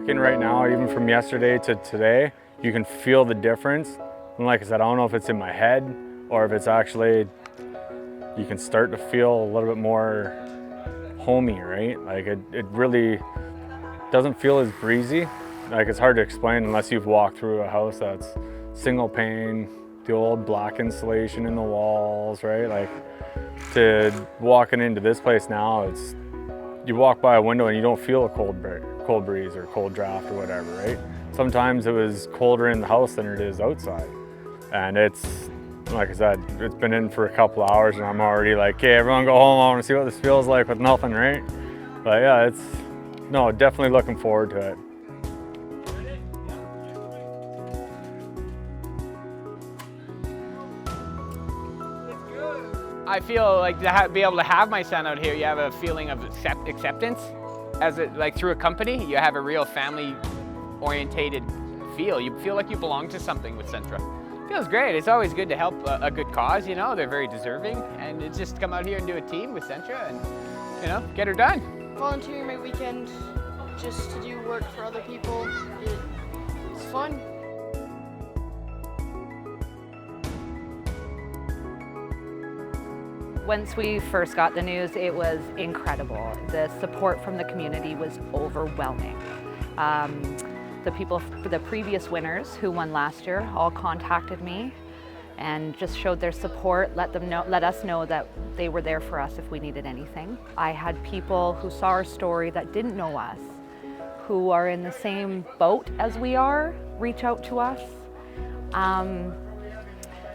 walk in right now, even from yesterday to today, you can feel the difference. And like I said, I don't know if it's in my head or if it's actually, you can start to feel a little bit more homey, right? Like it really doesn't feel as breezy. Like it's hard to explain unless you've walked through a house that's single pane, the old black insulation in the walls, right? Like to walking into this place now, it's, you walk by a window and you don't feel a cold breeze or cold draft or whatever, right? Sometimes it was colder in the house than it is outside. And it's, like I said, it's been in for a couple hours and I'm already like, okay, everyone go home, I want to see what this feels like with nothing, right? But yeah, it's, no, definitely looking forward to it. I feel like to be able to have my son out here, you have a feeling of acceptance. As like through a company, you have a real family-orientated feel. You feel like you belong to something with Centra. Feels great. It's always good to help a good cause, you know. They're very deserving, and it's just come out here and do a team with Centra and, you know, get her done. Volunteering my weekend just to do work for other people. It's fun. Once we first got the news, it was incredible. The support from the community was overwhelming. The people, the previous winners who won last year, all contacted me and just showed their support, let us know that they were there for us if we needed anything. I had people who saw our story that didn't know us, who are in the same boat as we are, reach out to us.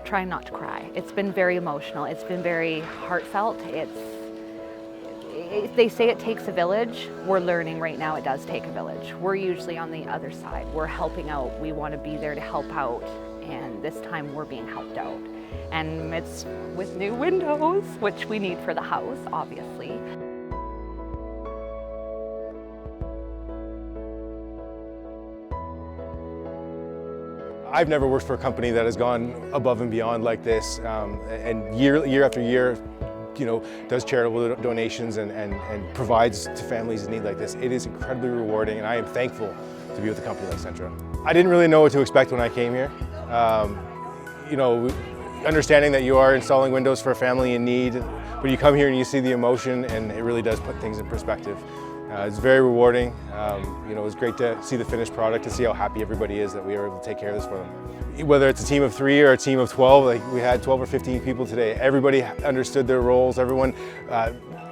Trying not to cry. It's been very emotional. It's been very heartfelt. They say it takes a village. We're learning right now it does take a village. We're usually on the other side. We're helping out. We want to be there to help out. And this time we're being helped out. And it's with new windows, which we need for the house, obviously. I've never worked for a company that has gone above and beyond like this, and year after year, you know, does charitable donations and provides to families in need like this. It is incredibly rewarding, and I am thankful to be with a company like Centra. I didn't really know what to expect when I came here. You know, understanding that you are installing windows for a family in need, but you come here and you see the emotion, and it really does put things in perspective. It's very rewarding. You know, it was great to see the finished product, to see how happy everybody is that we were able to take care of this for them. Whether it's a team of 3 or a team of 12, like we had 12 or 15 people today, everybody understood their roles. Everyone,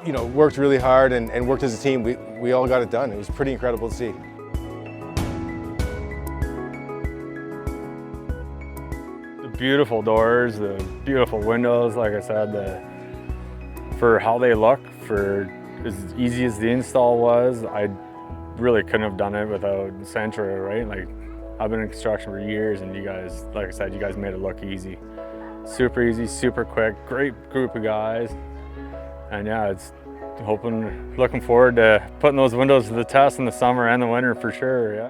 you know, worked really hard and worked as a team. We all got it done. It was pretty incredible to see. The beautiful doors, the beautiful windows, like I said, for how they look, for as easy as the install was, I really couldn't have done it without Centra, right? Like, I've been in construction for years, and you guys, like I said, you guys made it look easy. Super easy, super quick, great group of guys. And yeah, it's looking forward to putting those windows to the test in the summer and the winter for sure, yeah.